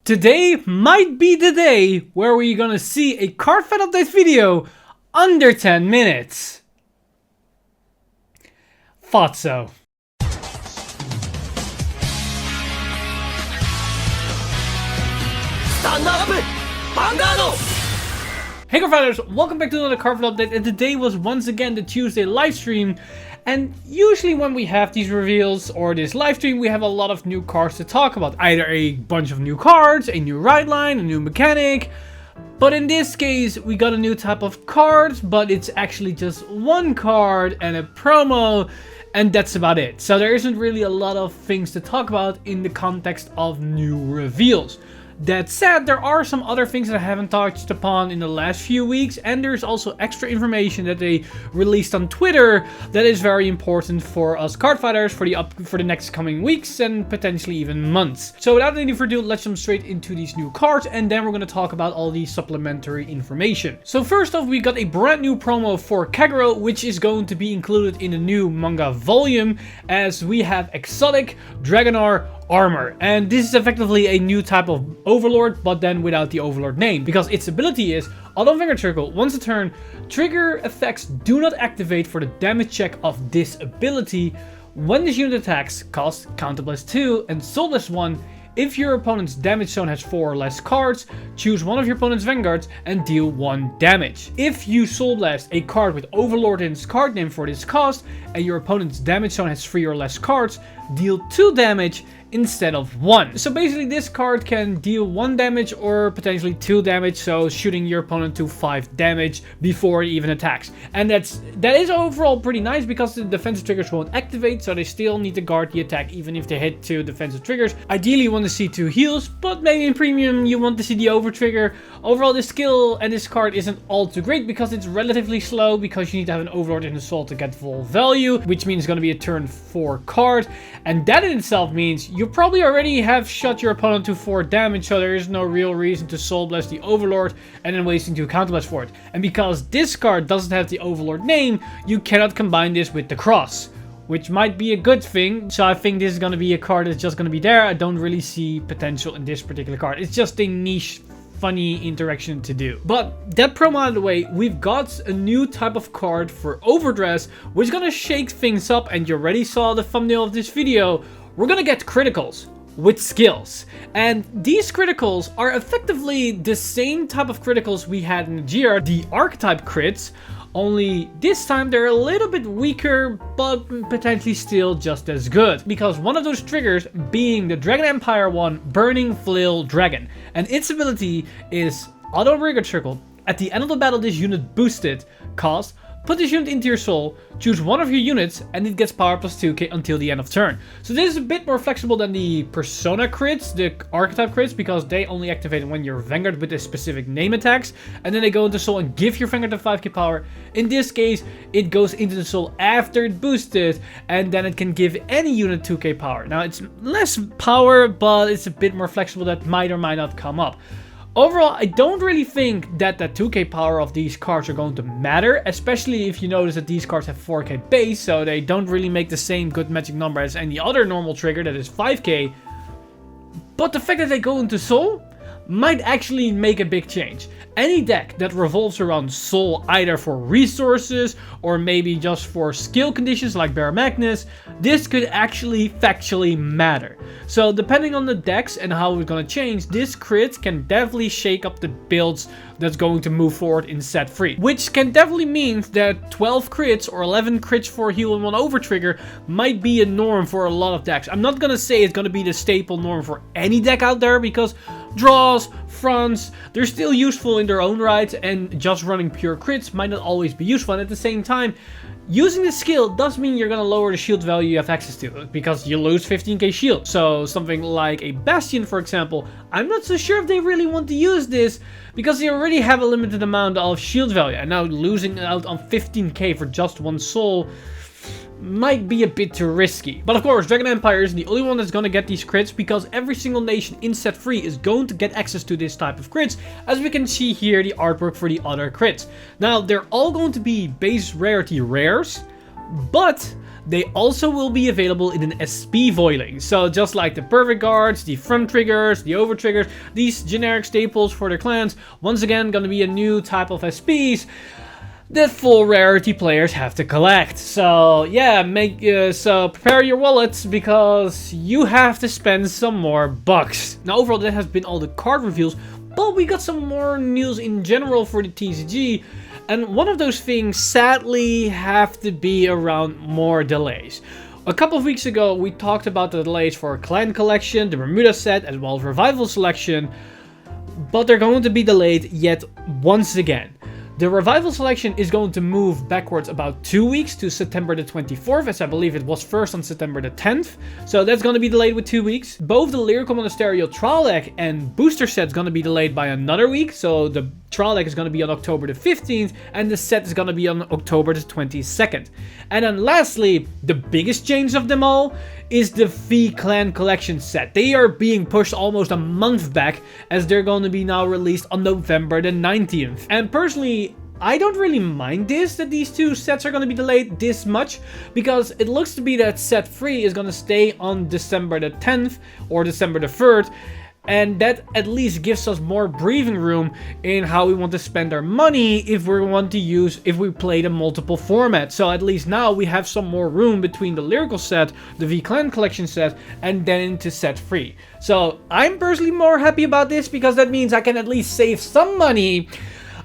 Today might be the day where we're gonna see a Cardfight update video under 10 minutes. Thought so. Stand up! Vanguard! Hey Cardfighters, welcome back to another Cardfight update, and today was once again the Tuesday livestream. And usually when we have these reveals or this livestream, we have a lot of new cards to talk about. Either a bunch of new cards, a new ride line, a new mechanic. But in this case, we got a new type of card, but it's actually just one card and a promo. And that's about it. So there isn't really a lot of things to talk about in the context of new reveals. That said, there are some other things that I haven't touched upon in the last few weeks, and there's also extra information that they released on Twitter that is very important for us cardfighters for the next coming weeks and potentially even months. So without any further ado, let's jump straight into these new cards, and then we're going to talk about all the supplementary information. So first off, we got a brand new promo for Kagero, which is going to be included in the new manga volume, as we have exotic Dragonar armor. And this is effectively a new type of Overlord, but then without the Overlord name, because its ability is auto Vanguard circle. Once a turn, trigger effects do not activate for the damage check of this ability. When this unit attacks, cost counter +2 and soul +1. If your opponent's damage zone has 4 or less cards, choose one of your opponent's Vanguards and deal 1 damage. If you Soul Blast a card with Overlord in its card name for this cost, and your opponent's damage zone has 3 or less cards, deal 2 damage instead of 1. So basically this card can deal 1 damage or potentially 2 damage, so shooting your opponent to 5 damage before it even attacks. And that is overall pretty nice, because the defensive triggers won't activate, so they still need to guard the attack even if they hit 2 defensive triggers. Ideally you want to see 2 heals, but maybe in premium you want to see the over trigger. Overall this skill and this card isn't all too great because it's relatively slow, because you need to have an Overlord in the soul to get full value, which means it's going to be a turn 4 card, and that in itself means you probably already have shot your opponent to 4 damage, so there is no real reason to Soul Blast the Overlord and then wasting 2 counter blasts for it. And because this card doesn't have the Overlord name, you cannot combine this with the Cross, which might be a good thing. So I think this is going to be a card that's just going to be there. I don't really see potential in this particular card. It's just a niche funny interaction to do. But that promo out of the way, we've got a new type of card for Overdress, which is gonna shake things up, and you already saw the thumbnail of this video. We're gonna get criticals with skills, and these criticals are effectively the same type of criticals we had in the GR, the archetype crits, only this time they're a little bit weaker, but potentially still just as good. Because one of those triggers being the Dragon Empire one, Burning Flail Dragon. And its ability is auto Vanguard circle. At the end of the battle, this unit boosted. Cost, put this unit into your soul, choose one of your units, and it gets power +2k until the end of turn. So this is a bit more flexible than the Persona crits, the archetype crits, because they only activate when your Vanguard with a specific name attacks, and then they go into soul and give your Vanguard the 5k power. In this case, it goes into the soul after it boosted, and then it can give any unit 2k power. Now it's less power, but it's a bit more flexible. That might or might not come up. Overall, I don't really think that the 2k power of these cards are going to matter, especially if you notice that these cards have 4k base, so they don't really make the same good magic number as any other normal trigger that is 5k. But the fact that they go into soul might actually make a big change. Any deck that revolves around soul, either for resources or maybe just for skill conditions like Bear Magnus, this could actually factually matter. So depending on the decks and how it's going to change, this crit can definitely shake up the builds that's going to move forward in set 3. Which can definitely mean that 12 crits or 11 crits for heal and 1 over trigger might be a norm for a lot of decks. I'm not going to say it's going to be the staple norm for any deck out there, because draws, fronts, they're still useful in their own right, and just running pure crits might not always be useful. And at the same time, using the skill does mean you're going to lower the shield value you have access to, because you lose 15k shield. So something like a Bastion, for example, I'm not so sure if they really want to use this, because they already have a limited amount of shield value, and now losing out on 15k for just 1 soul might be a bit too risky. But of course, Dragon Empire isn't the only one that's going to get these crits, because every single nation in set 3 is going to get access to this type of crits, as we can see here the artwork for the other crits. Now, they're all going to be base rarity rares, but they also will be available in an SP voiling. So just like the perfect guards, the front triggers, the over triggers, these generic staples for the clans, once again gonna be a new type of SPs that full rarity players have to collect. So yeah, so prepare your wallets because you have to spend some more bucks. Now overall that has been all the card reveals, but we got some more news in general for the TCG, and one of those things sadly have to be around more delays. A couple of weeks ago we talked about the delays for Clan Collection, the Bermuda set, as well as Revival Selection, but they're going to be delayed yet once again. The Revival Selection is going to move backwards about 2 weeks to September the 24th, as I believe it was first on September the 10th. So that's going to be delayed with 2 weeks. Both the Lyrical Monasterio trial deck and booster set is going to be delayed by another week. So the trial deck is going to be on October the 15th and the set is going to be on October the 22nd. And then lastly, the biggest change of them all is the V Clan Collection set. They are being pushed almost a month back as they're going to be now released on November the 19th. And personally, I don't really mind this, that these two sets are going to be delayed this much, because it looks to be that set 3 is going to stay on December the 10th or December the 3rd. And that at least gives us more breathing room in how we want to spend our money if we play the multiple formats. So at least now we have some more room between the Lyrical set, the V-Clan Collection set, and then into set 3. So I'm personally more happy about this because that means I can at least save some money,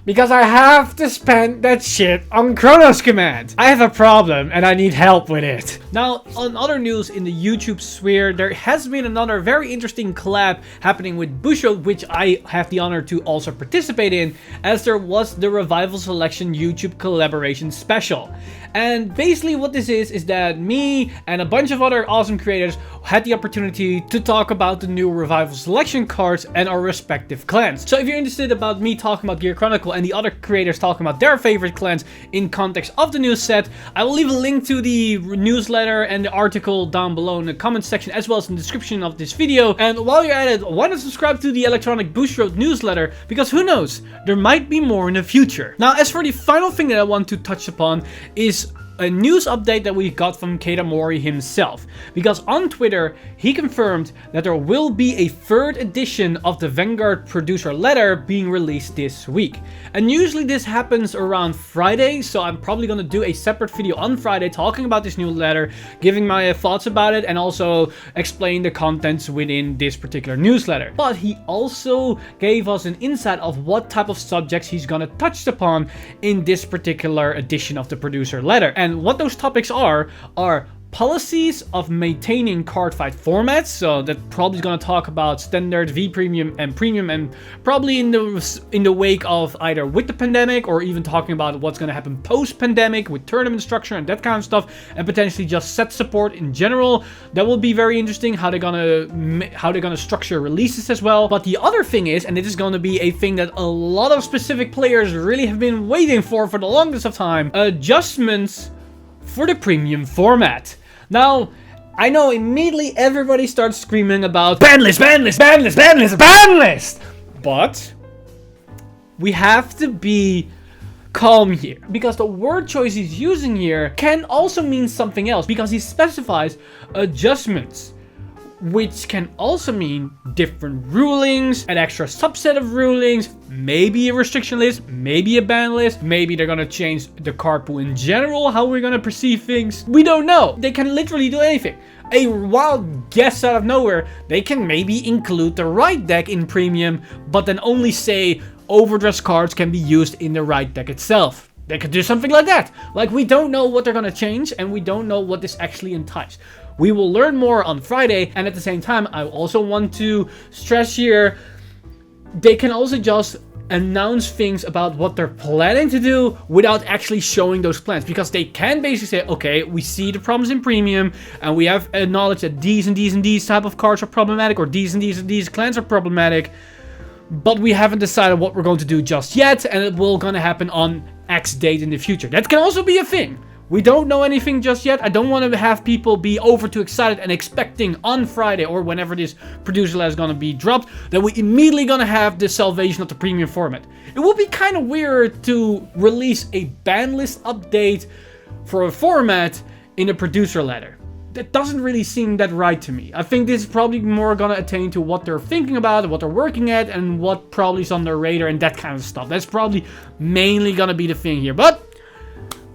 because I have to spend that shit on Chronos Command. I have a problem and I need help with it. Now, on other news in the YouTube sphere, there has been another very interesting collab happening with Busho, which I have the honor to also participate in, as there was the Revival Selection YouTube collaboration special. And basically what this is that me and a bunch of other awesome creators had the opportunity to talk about the new Revival Selection cards and our respective clans. So if you're interested about me talking about Gear Chronicle and the other creators talking about their favorite clans in context of the new set, I will leave a link to the newsletter and the article down below in the comment section, as well as in the description of this video. And while you're at it, why not subscribe to the Electronic Boost Road newsletter, because who knows, there might be more in the future. Now, as for the final thing that I want to touch upon is a news update that we got from Keita Mori himself, because on Twitter he confirmed that there will be a third edition of the Vanguard producer letter being released this week. And usually this happens around Friday, so I'm probably going to do a separate video on Friday talking about this new letter, giving my thoughts about it, and also explain the contents within this particular newsletter. But he also gave us an insight of what type of subjects he's going to touch upon in this particular edition of the producer letter. And what those topics are policies of maintaining Cardfight formats. So that probably is going to talk about standard, V premium, and probably in the wake of either with the pandemic or even talking about what's going to happen post-pandemic with tournament structure and that kind of stuff, and potentially just set support in general. That will be very interesting how they're gonna structure releases as well. But the other thing is, and it is going to be a thing that a lot of specific players really have been waiting for the longest of time, adjustments for the premium format. Now, I know immediately everybody starts screaming about Banlist, Banlist, Banlist, Banlist, Banlist! But we have to be calm here, because the word choice he's using here can also mean something else, because he specifies adjustments, which can also mean different rulings, an extra subset of rulings, maybe a restriction list, maybe a ban list, maybe they're gonna change the card pool in general, how we're gonna perceive things. We don't know. They can literally do anything. A wild guess out of nowhere, they can maybe include the right deck in premium, but then only say Overdress cards can be used in the right deck itself. They could do something like that. Like, we don't know what they're gonna change, and we don't know what this actually entices. We will learn more on Friday, and at the same time, I also want to stress here, they can also just announce things about what they're planning to do without actually showing those plans, because they can basically say, okay, we see the problems in premium, and we have acknowledged that these and these and these type of cards are problematic, or these and these and these clans are problematic, but we haven't decided what we're going to do just yet, and it will gonna happen on X date in the future. That can also be a thing. We don't know anything just yet. I don't want to have people be over too excited and expecting on Friday or whenever this producer letter is going to be dropped that we immediately going to have the salvation of the premium format. It would be kind of weird to release a ban list update for a format in a producer letter. That doesn't really seem that right to me. I think this is probably more gonna attain to what they're thinking about, what they're working at, and what probably is on their radar and that kind of stuff. That's probably mainly gonna be the thing here. But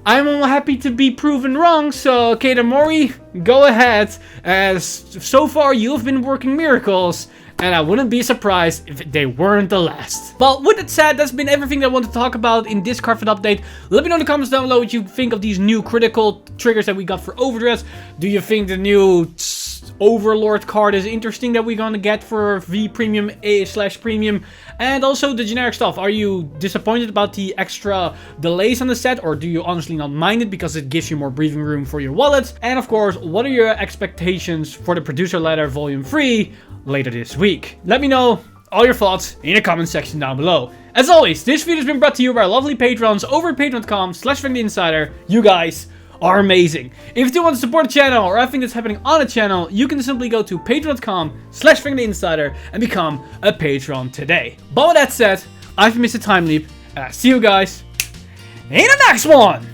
I'm happy to be proven wrong, so Katamori, go ahead, as so far you've been working miracles, and I wouldn't be surprised if they weren't the last. Well, with that said, that's been everything that I want to talk about in this Cardfight update. Let me know in the comments down below what you think of these new critical triggers that we got for Overdress. Do you think the new Overlord card is interesting that we're gonna get for V Premium /Premium? And also the generic stuff. Are you disappointed about the extra delays on the set, or do you honestly not mind it because it gives you more breathing room for your wallet? And of course, what are your expectations for the producer letter volume 3 later this week? Let me know all your thoughts in the comment section down below. As always, this video has been brought to you by our lovely patrons over at patreon.com/VanguardInsider. You guys are amazing. If you do want to support the channel or everything that's happening on the channel, you can simply go to patreon.com/VanguardInsider and become a patron today. But with that said, I've been Mr. Time Leap, and I see you guys in the next one!